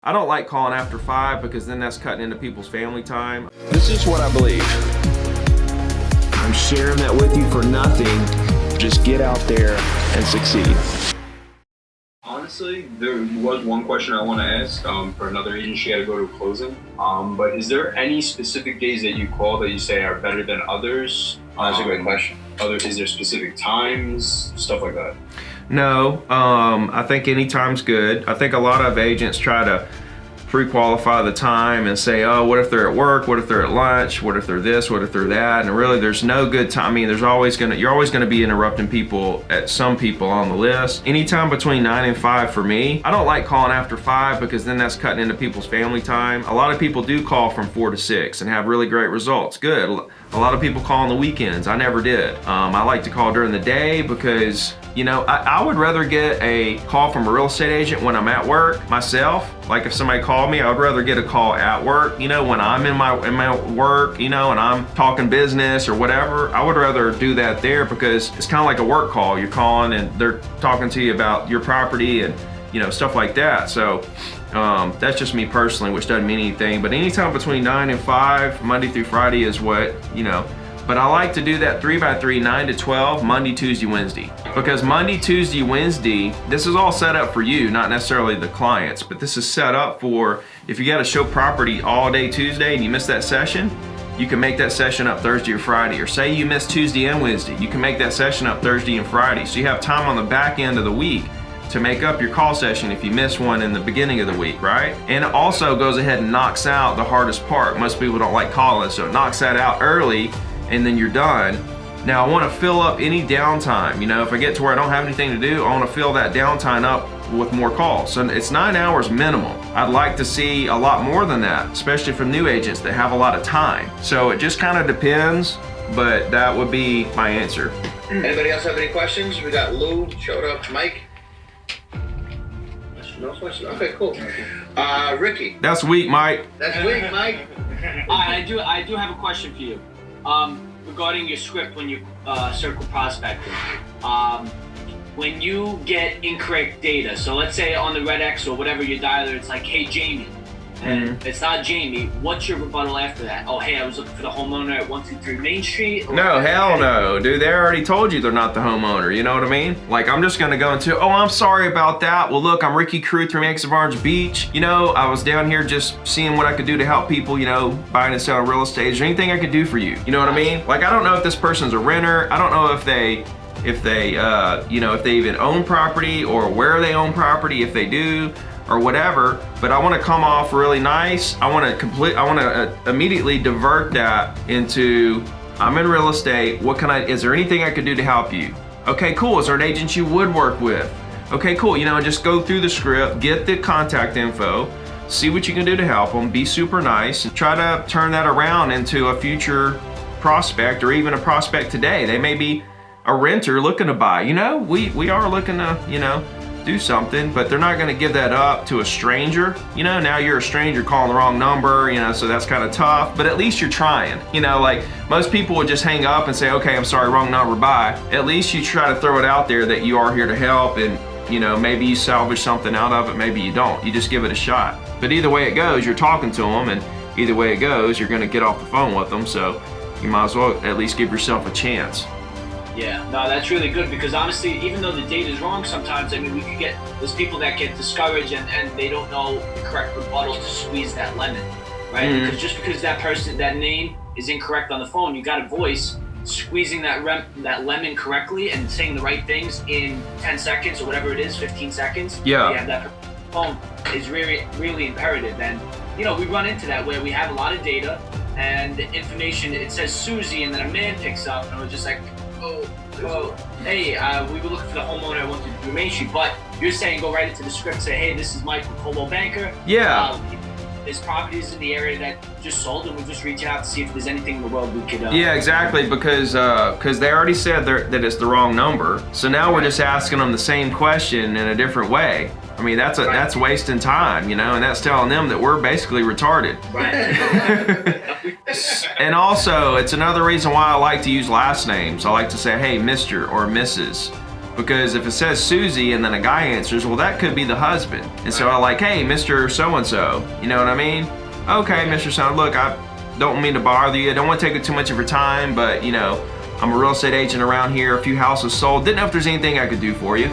I don't like calling after 5 because then that's cutting into people's family time. This is what I believe. I'm sharing that with you for nothing. Just get out there and succeed. Honestly, there was one question I want to ask for another agent. She had to go to a closing. But is there any specific days that you call that you say are better than others? That's a great question. Is there specific times, stuff like that? No, I think any time's good. I think a lot of agents try to pre-qualify the time and say, oh, what if they're at work? What if they're at lunch? What if they're this? What if they're that? And really, there's no good time. I mean, you're always gonna be interrupting people some people on the list. Anytime between 9 and 5 for me. I don't like calling after 5 because then that's cutting into people's family time. A lot of people do call from 4 to 6 and have really great results. Good. A lot of people call on the weekends. I never did. I like to call during the day because, you know, I would rather get a call from a real estate agent when I'm at work myself. Like if somebody called me, I would rather get a call at work, you know, when I'm in my work, you know, and I'm talking business or whatever. I would rather do that there because it's kind of like a work call. You're calling and they're talking to you about your property and, you know, stuff like that. So that's just me personally, which doesn't mean anything. But anytime between 9 and 5, Monday through Friday is what, you know. But I like to do that 3x3, 9 to 12, Monday, Tuesday, Wednesday. Because Monday, Tuesday, Wednesday, this is all set up for you, not necessarily the clients, but this is set up for if you got to show property all day Tuesday and you miss that session, you can make that session up Thursday or Friday. Or say you miss Tuesday and Wednesday, you can make that session up Thursday and Friday. So you have time on the back end of the week to make up your call session if you miss one in the beginning of the week, right? And it also goes ahead and knocks out the hardest part. Most people don't like calling, so it knocks that out early and then you're done. Now I want to fill up any downtime. You know, if I get to where I don't have anything to do, I want to fill that downtime up with more calls. So it's 9 hours minimum. I'd like to see a lot more than that, especially from new agents that have a lot of time. So it just kind of depends, but that would be my answer. Anybody else have any questions? We got Lou showed up. Mike? No question. Okay, cool. Ricky? That's weak, Mike. That's weak, Mike. I do have a question for you. Regarding your script when you circle prospecting. When you get incorrect data, so let's say on the Red X or whatever your dialer, it's like, hey, Jamie. And it's not Jamie. What's your rebuttal after that? Oh, hey, I was looking for the homeowner at 123 Main Street. No, hell no, dude. They already told you they're not the homeowner. You know what I mean? Like, I'm just gonna go into, oh, I'm sorry about that. Well, look, I'm Ricky Carruth from X of Orange Beach. You know, I was down here just seeing what I could do to help people, you know, buying and selling real estate. Is there anything I could do for you? You know what I mean? Like, I don't know if this person's a renter. I don't know if they you know, if they even own property or where they own property, if they do, or whatever, but I want to come off really nice. I want to immediately divert that into, I'm in real estate. Is there anything I could do to help you? Okay, cool. Is there an agent you would work with? Okay, cool. You know, just go through the script, get the contact info, see what you can do to help them, be super nice, and try to turn that around into a future prospect or even a prospect today. They may be a renter looking to buy. You know, we are looking to, you know, do something, but they're not going to give that up to a stranger. You know, now you're a stranger calling the wrong number, you know, so that's kind of tough, but at least you're trying. You know, like most people would just hang up and say, okay, I'm sorry, wrong number, bye. At least you try to throw it out there that you are here to help, and, you know, maybe you salvage something out of it, maybe you don't. You just give it a shot. But either way it goes, you're talking to them, and either way it goes, you're going to get off the phone with them, so you might as well at least give yourself a chance. Yeah, no, that's really good because honestly, even though the data is wrong sometimes, I mean, we could get, there's people that get discouraged and they don't know the correct rebuttal to squeeze that lemon, right? Mm-hmm. Because just because that name is incorrect on the phone, you got a voice squeezing that lemon correctly and saying the right things in 10 seconds or whatever it is, 15 seconds. Yeah. You have that phone is really, really imperative. And, you know, we run into that where we have a lot of data and the information, it says Susie and then a man picks up and we're just like, oh, hey, we were looking for the homeowner I wanted to do Main Street, but you're saying go right into the script, say, hey, this is Mike with Coldwell Banker. Yeah. There's properties in the area that just sold, and we're just reaching out to see if there's anything in the world we could. Yeah, exactly, because they already said that it's the wrong number. So now we're just asking them the same question in a different way. I mean, that's wasting time, you know, and that's telling them that we're basically retarded. Right. And also, it's another reason why I like to use last names. I like to say, hey, Mr. or Mrs. Because if it says Susie and then a guy answers, well, that could be the husband. And so I'm like, hey, Mr. So-and-so, you know what I mean? Okay, Mr. So, look, I don't mean to bother you. I don't want to take up too much of your time, but, you know, I'm a real estate agent around here. A few houses sold. Didn't know if there's anything I could do for you.